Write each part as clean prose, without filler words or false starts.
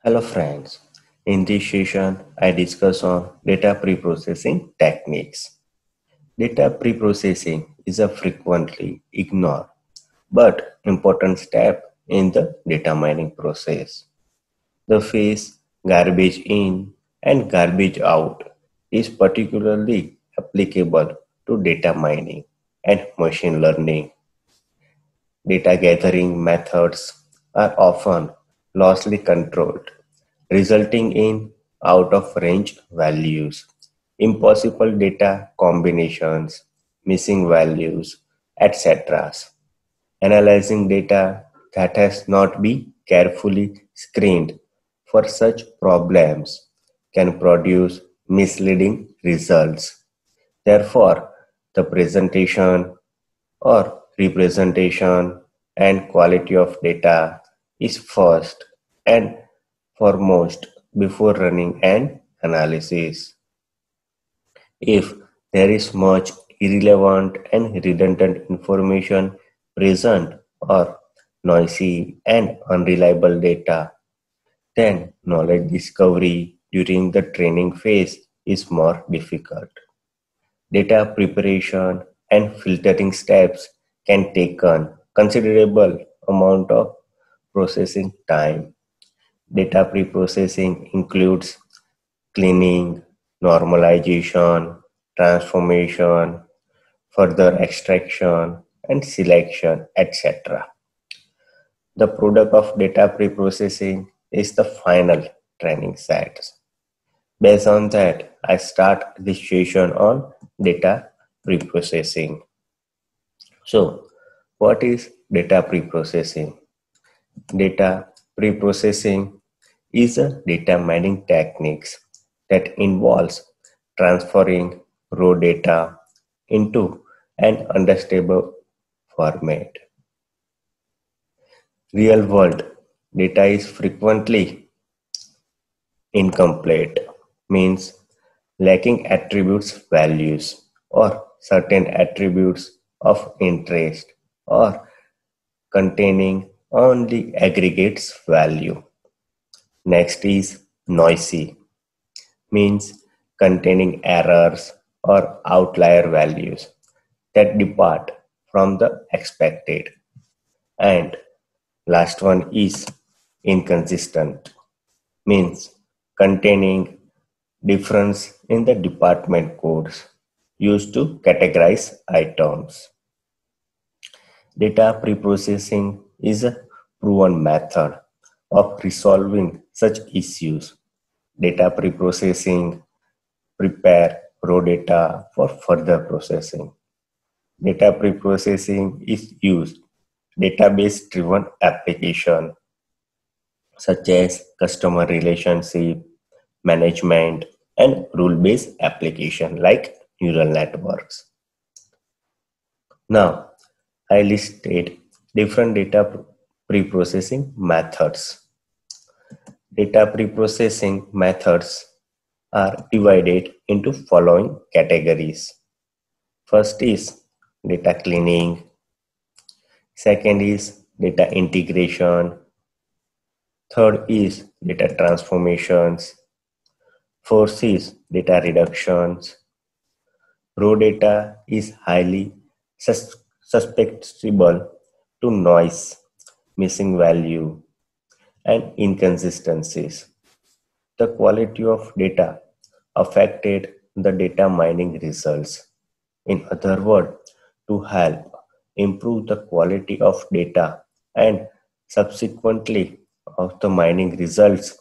Hello friends, in this session I discuss on data preprocessing techniques. Data preprocessing is a frequently ignored but important step in the data mining process. The phase garbage in and garbage out is particularly applicable to data mining and machine learning. Data gathering methods are often loosely controlled, resulting in out of range values, impossible data combinations, missing values, etc. Analyzing data that has not been carefully screened for such problems can produce misleading results. Therefore, the presentation or representation and quality of data is first and foremost before running an analysis. If there is much irrelevant and redundant information present or noisy and unreliable data, then knowledge discovery during the training phase is more difficult. Data preparation and filtering steps can take on considerable amount of processing time. Data preprocessing includes cleaning, normalization, transformation, further extraction, and selection, etc. The product of data preprocessing is the final training set. Based on that, I start this session on data preprocessing. So, what is data preprocessing? Data preprocessing is a data mining techniques that involves transferring raw data into an understandable format. Real world data is frequently incomplete, means lacking attributes values or certain attributes of interest or containing only aggregates value. Next is noisy, means containing errors or outlier values that depart from the expected. And last one is inconsistent, means containing difference in the department codes used to categorize items. Data preprocessing is a proven method of resolving such issues. Data preprocessing prepare raw data for further processing. Data preprocessing is used database driven application such as customer relationship management and rule based application like neural networks. Now, I listed different data preprocessing methods. Data preprocessing methods are divided into following categories. First is data cleaning, second is data integration, third is data transformations, fourth is data reductions. Raw data is highly susceptible to noise, missing value, and inconsistencies. The quality of data affected the data mining results. In other words, to help improve the quality of data and subsequently of the mining results,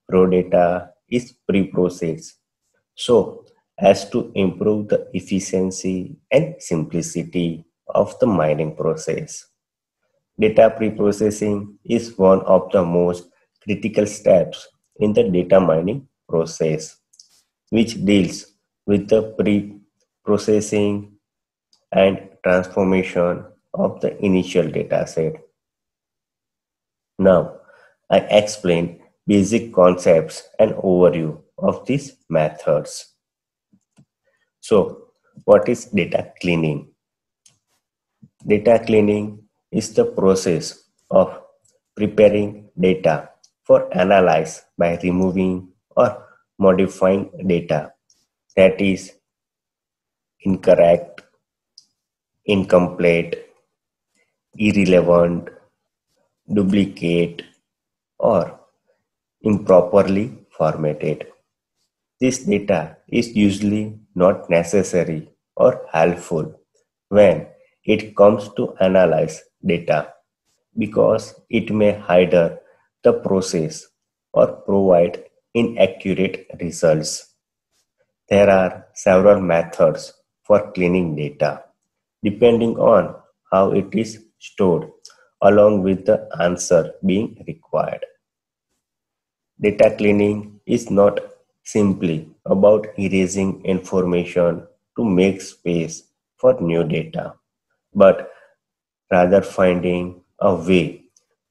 raw data is pre-processed so as to improve the efficiency and simplicity of the mining process. Data preprocessing is one of the most critical steps in the data mining process, which deals with the pre-processing and transformation of the initial dataset. Now, I explain basic concepts and overview of these methods. So, what is data cleaning? Data cleaning is the process of preparing data for analyze by removing or modifying data that is incorrect, incomplete, irrelevant, duplicate, or improperly formatted. This data is usually not necessary or helpful when it comes to analyze data because it may hinder the process or provide inaccurate results. There are several methods for cleaning data depending on how it is stored along with the answer being required. Data cleaning is not simply about erasing information to make space for new data, but rather finding a way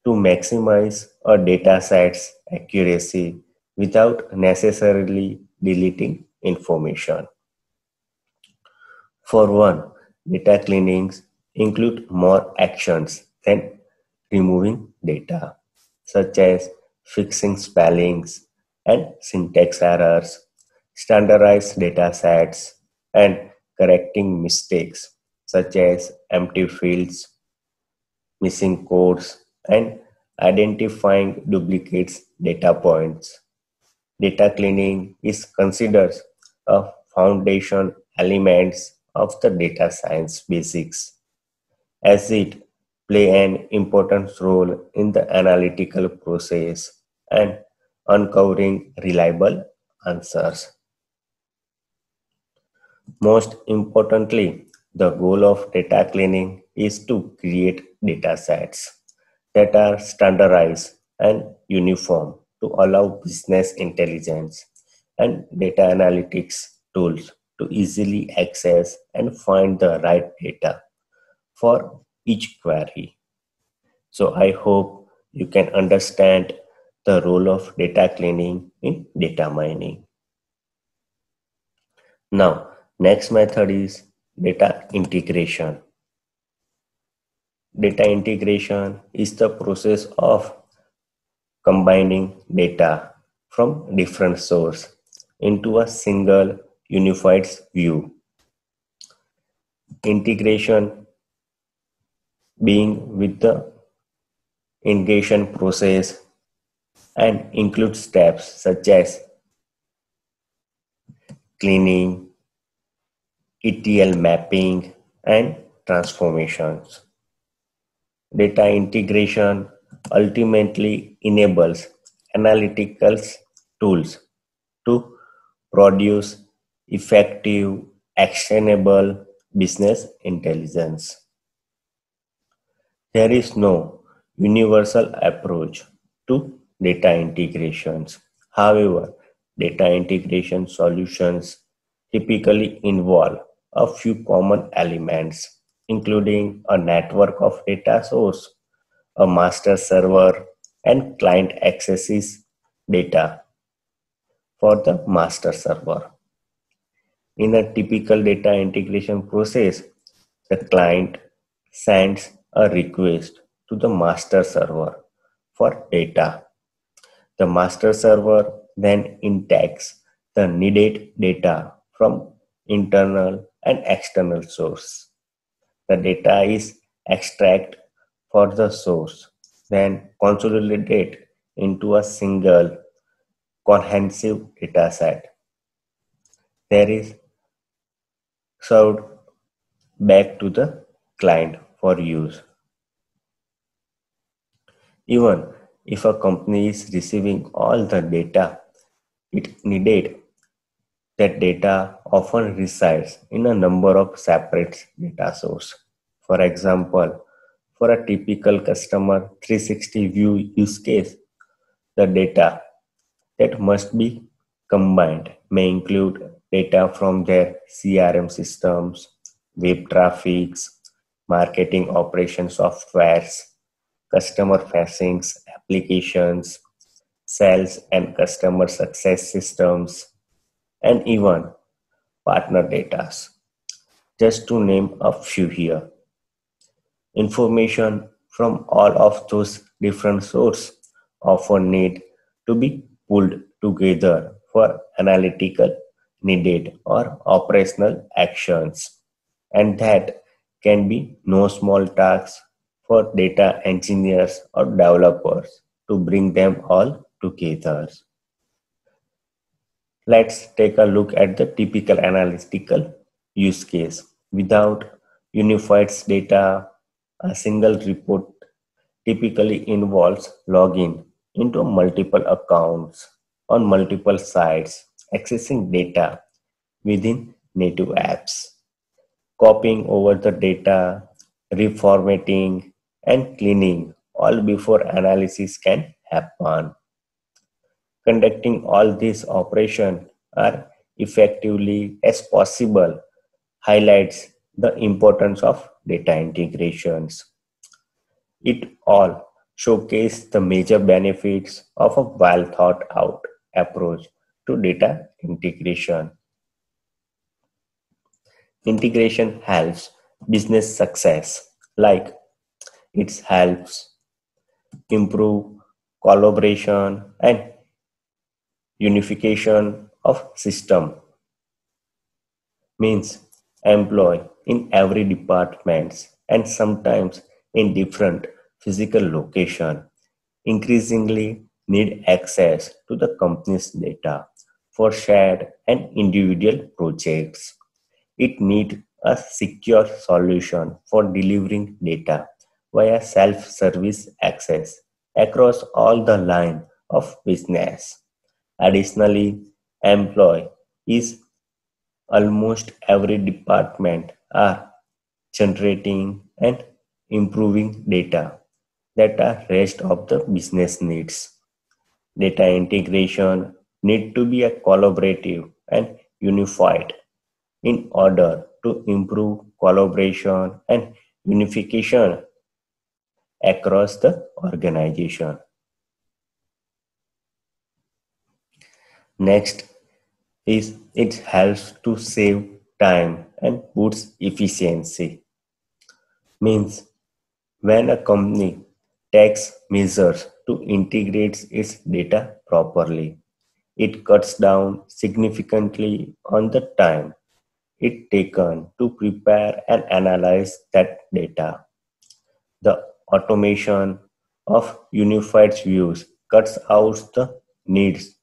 to maximize a dataset's accuracy without necessarily deleting information. For one, data cleanings include more actions than removing data, such as fixing spellings and syntax errors, standardized data sets, and correcting mistakes such as empty fields, missing codes, and identifying duplicates data points. Data cleaning is considered a foundation element of the data science basics as it play an important role in the analytical process and uncovering reliable answers. Most importantly, the goal of data cleaning is to create data sets that are standardized and uniform to allow business intelligence and data analytics tools to easily access and find the right data for each query. So I hope you can understand the role of data cleaning in data mining. Now, next method is data integration. Data integration is the process of combining data from different sources into a single unified view. Integration being with the integration process and includes steps such as cleaning, ETL mapping, and transformations. Data integration ultimately enables analytical tools to produce effective, actionable business intelligence. There is no universal approach to data integrations. However, data integration solutions typically involve a few common elements, including a network of data source, a master server, and client accesses data for the master server. In a typical data integration process, the client sends a request to the master server for data. The master server then intakes the needed data from internal and external source. The data is extracted for the source, then consolidated into a single comprehensive dataset. There is served back to the client for use. Even if a company is receiving all the data it needed, that data often resides in a number of separate data sources. For example, for a typical customer 360 view use case, the data that must be combined may include data from their CRM systems, web traffics, marketing operation softwares, customer facing applications, sales and customer success systems, and even partner data. Just to name a few here. Information from all of those different sources often need to be pulled together for analytical needed or operational actions, and that can be no small task for data engineers or developers to bring them all together. Let's take a look at the typical analytical use case. Without unified data, a single report typically involves login into multiple accounts on multiple sites, accessing data within native apps, copying over the data, reformatting, and cleaning all before analysis can happen. Conducting all these operations are effectively as possible highlights the importance of data integrations. It all showcases the major benefits of a well thought out approach to data integration. Integration helps business success, like it helps improve collaboration and unification of system, means employ in every departments and sometimes in different physical location increasingly need access to the company's data for shared and individual projects. It needs a secure solution for delivering data via self-service access across all the line of business. Additionally, employee is almost every department are generating and improving data that are rest of the business needs. Data integration need to be a collaborative and unified in order to improve collaboration and unification across the organization. Next is it helps to save time and boosts efficiency. Means when a company takes measures to integrate its data properly, it cuts down significantly on the time it taken to prepare and analyze that data. The automation of unified views cuts out the needs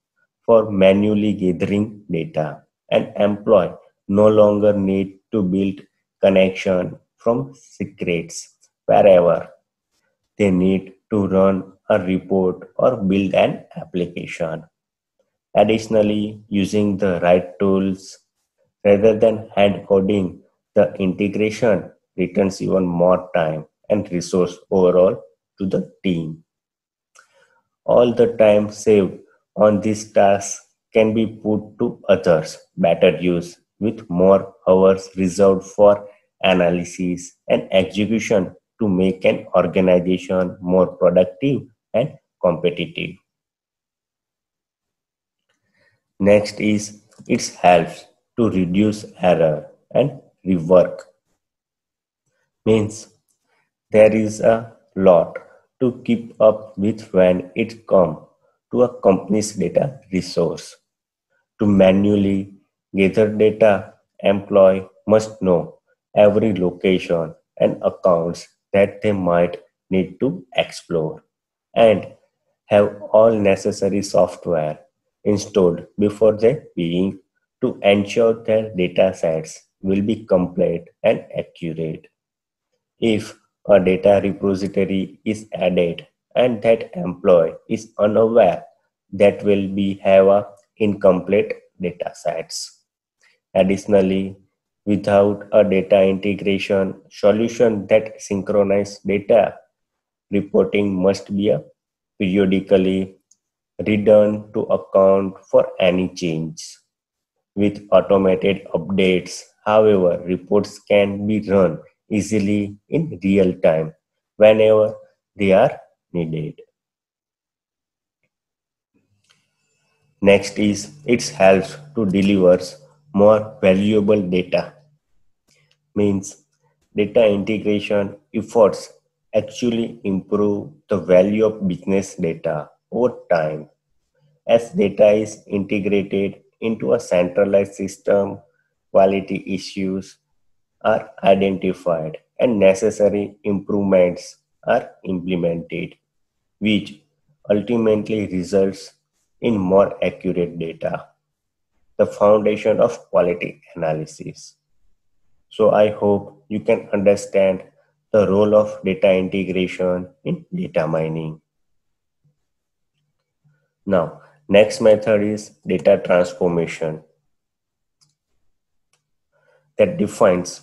for manually gathering data, and employee no longer need to build connection from secrets wherever they need to run a report or build an application. Additionally, using the right tools rather than hand coding the integration returns even more time and resource overall to the team. All the time saved on this task can be put to others better use with more hours reserved for analysis and execution to make an organization more productive and competitive. Next is it helps to reduce error and rework. Means there is a lot to keep up with when it comes to a company's data resource. To manually gather data, employee must know every location and accounts that they might need to explore and have all necessary software installed before they begin to ensure their data sets will be complete and accurate. If a data repository is added and that employee is unaware, that will be have a incomplete data sets. Additionally, without a data integration solution that synchronize data, reporting must be a periodically redone to account for any change. With automated updates, however, reports can be run easily in real time whenever they are needed. Next is it helps to deliver more valuable data. Means data integration efforts actually improve the value of business data over time. As data is integrated into a centralized system, quality issues are identified and necessary improvements are implemented, which ultimately results in more accurate data, the foundation of quality analysis. So I hope you can understand the role of data integration in data mining. Now, next method is data transformation that defines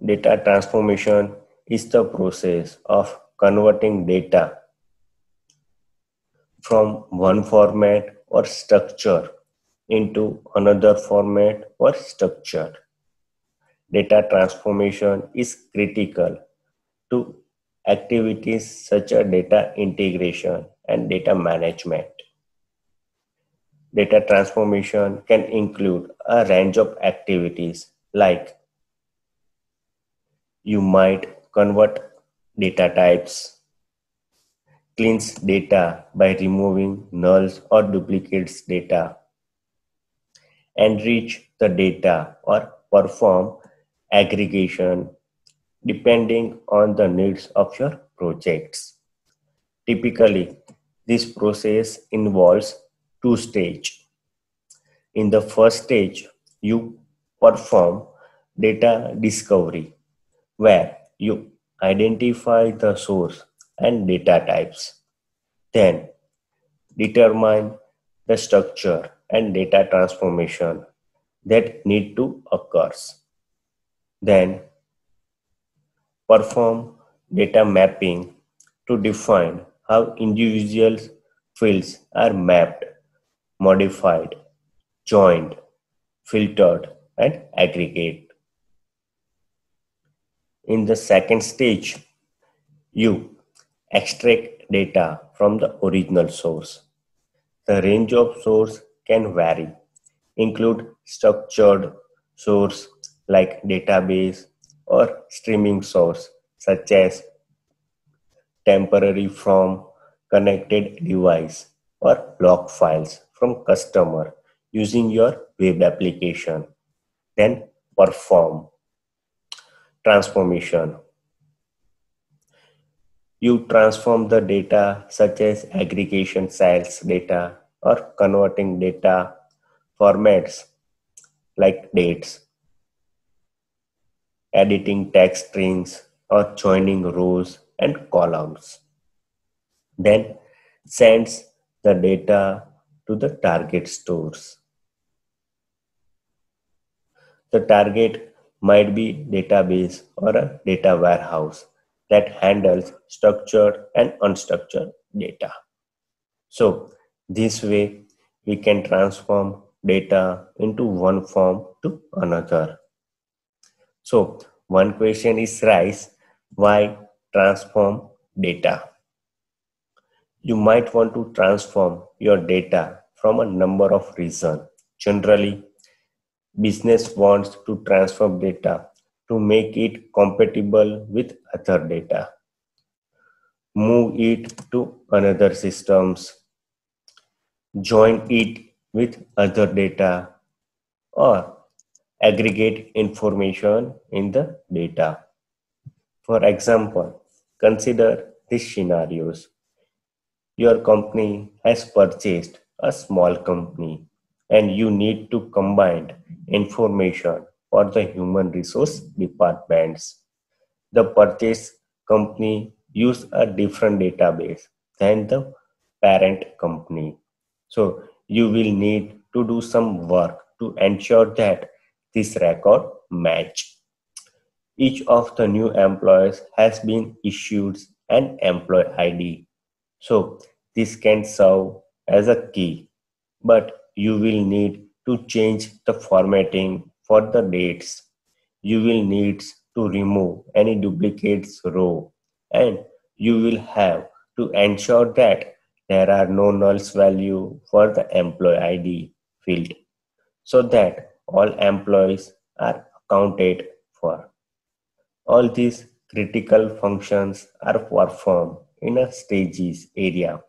data transformation is the process of converting data from one format or structure into another format or structure. Data transformation is critical to activities such as data integration and data management. Data transformation can include a range of activities like you might convert data types, cleanse data by removing nulls or duplicates data, enrich the data or perform aggregation depending on the needs of your projects. Typically, this process involves two stages. In the first stage, you perform data discovery, where you identify the source and data types. Then determine the structure and data transformation that need to occur. Then perform data mapping to define how individual fields are mapped, modified, joined, filtered, and aggregate. In the second stage, you extract data from the original source. The range of source can vary, include structured source like database or streaming source such as temporary from connected device or log files from customer using your web application. Then perform transformation. You transform the data such as aggregation sales data or converting data formats like dates, editing text strings or joining rows and columns. Then sends the data to the target stores. The target might be database or a data warehouse that handles structured and unstructured data. So this way we can transform data into one form to another. So one question is rise, why transform data? You might want to transform your data from a number of reasons. Generally, business wants to transform data to make it compatible with other data, move it to another systems, join it with other data, or aggregate information in the data. For example, consider these scenarios. Your company has purchased a small company and you need to combine information for the human resource departments. The purchase company use a different database than the parent company. So you will need to do some work to ensure that this record match. Each of the new employees has been issued an employee ID. So this can serve as a key, but you will need to change the formatting for the dates. You will need to remove any duplicates row, and you will have to ensure that there are no nulls value for the employee ID field so that all employees are accounted for. All these critical functions are performed in a stages area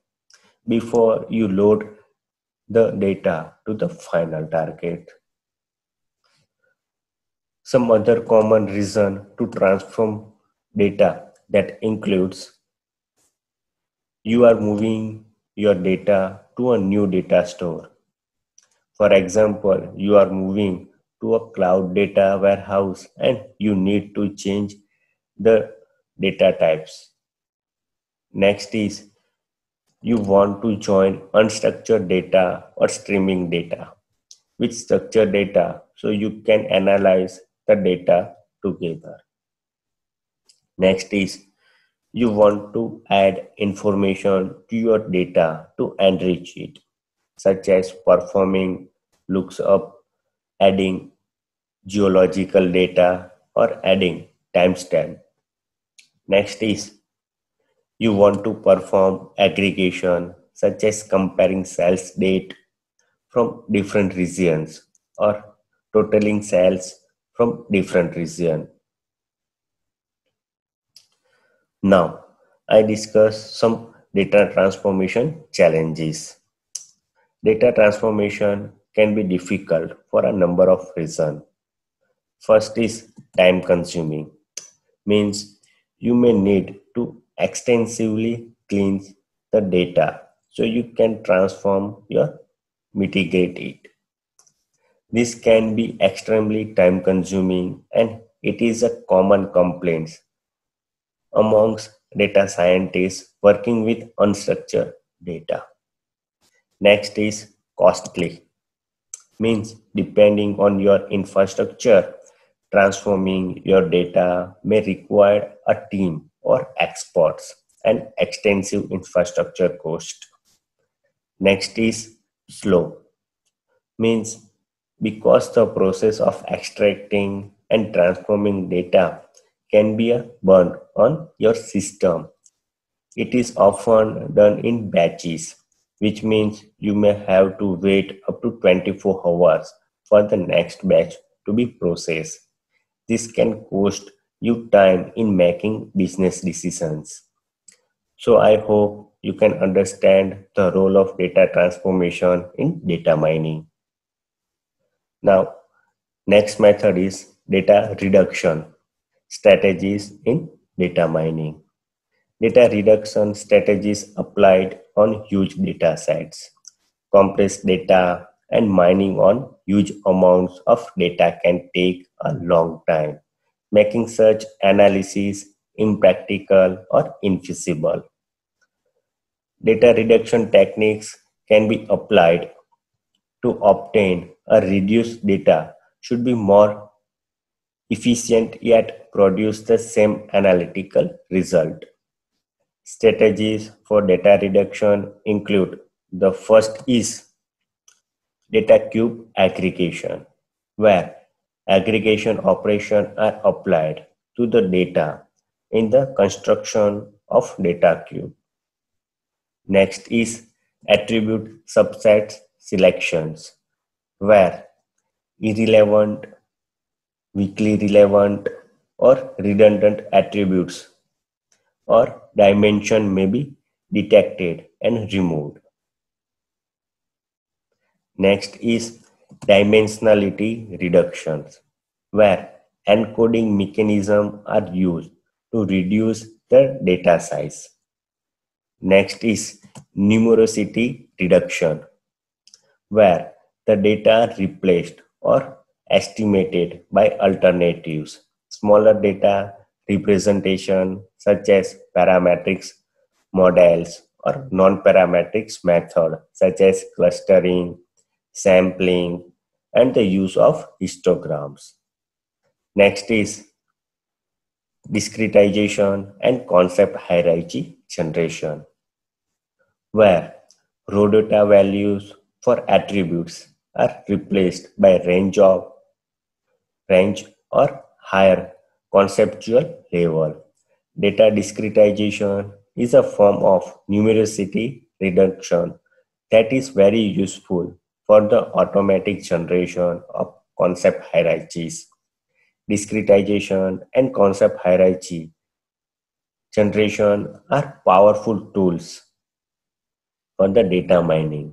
before you load the data to the final target. Some other common reason to transform data that includes you are moving your data to a new data store. For example, you are moving to a cloud data warehouse and you need to change the data types. Next is you want to join unstructured data or streaming data with structured data so you can analyze the data together. Next is you want to add information to your data to enrich it, such as performing looks up, adding geological data, or adding timestamp. Next is you want to perform aggregation, such as comparing sales date from different regions or totaling sales from different regions. Now, I discuss some data transformation challenges. Data transformation can be difficult for a number of reasons. First is time consuming, means you may need to extensively cleanse the data so you can transform or mitigate it. This can be extremely time consuming and it is a common complaint amongst data scientists working with unstructured data. Next is costly, means depending on your infrastructure, transforming your data may require a team or experts and extensive infrastructure cost. Next is slow, means because the process of extracting and transforming data can be a burn on your system. It is often done in batches, which means you may have to wait up to 24 hours for the next batch to be processed. This can cost you time in making business decisions. So I hope you can understand the role of data transformation in data mining. Now, next method is data reduction strategies in data mining. Data reduction strategies applied on huge data sets. Compressed data and mining on huge amounts of data can take a long time, making such analysis impractical or infeasible. Data reduction techniques can be applied to obtain a reduced data should be more efficient yet produce the same analytical result. Strategies for data reduction include the first is data cube aggregation, where aggregation operations are applied to the data in the construction of data cube. Next is attribute subset selections, where irrelevant, weakly relevant, or redundant attributes or dimension may be detected and removed. Next is dimensionality reductions, where encoding mechanisms are used to reduce the data size. Next is numerosity reduction, where the data are replaced or estimated by alternatives. Smaller data representation such as parametrics models or non-parametrics method such as clustering, sampling, and the use of histograms. Next is discretization and concept hierarchy generation, where raw data values for attributes are replaced by range or higher conceptual level. Data discretization is a form of numerosity reduction that is very useful for the automatic generation of concept hierarchies. Discretization and concept hierarchy generation are powerful tools for the data mining.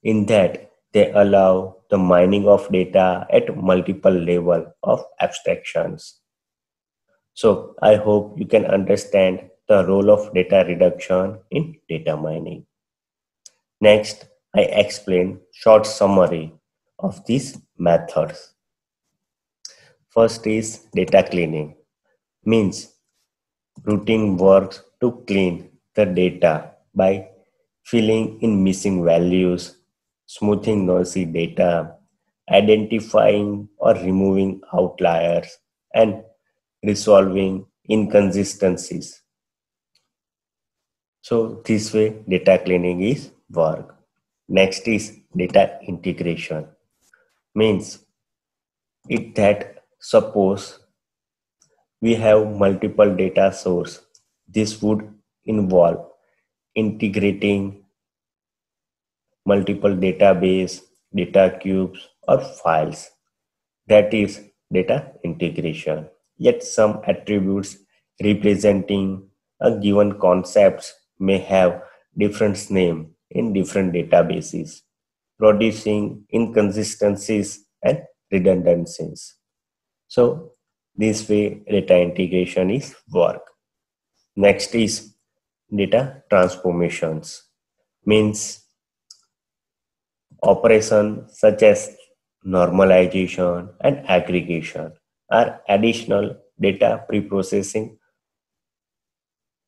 in that they allow the mining of data at multiple level of abstractions. So I hope you can understand the role of data reduction in data mining. Next, I explain short summary of these methods. First is data cleaning, means routine works to clean the data by filling in missing values, smoothing noisy data, identifying or removing outliers, and resolving inconsistencies. So this way data cleaning is work. Next is data integration, means it that suppose we have multiple data source. This would involve integrating multiple database, data cubes or files. That is data integration. Yet some attributes representing a given concepts may have different name in different databases, producing inconsistencies and redundancies. So this way data integration is work. Next is data transformations, means operations such as normalization and aggregation are additional data preprocessing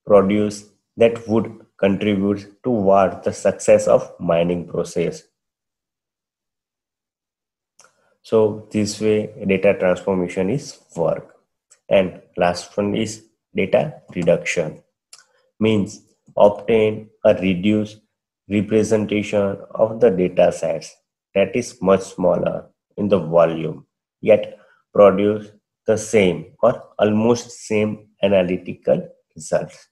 produce that would contribute toward the success of mining process. So this way data transformation is work. And last one is data reduction, means obtain a reduced representation of the data sets that is much smaller in the volume, yet produce the same or almost same analytical results.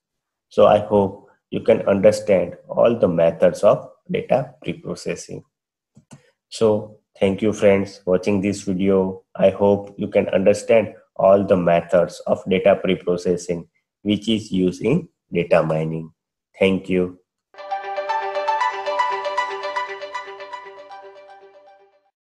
So I hope you can understand all the methods of data preprocessing. So thank you friends watching this video. I hope you can understand all the methods of data preprocessing which is used in data mining. Thank you.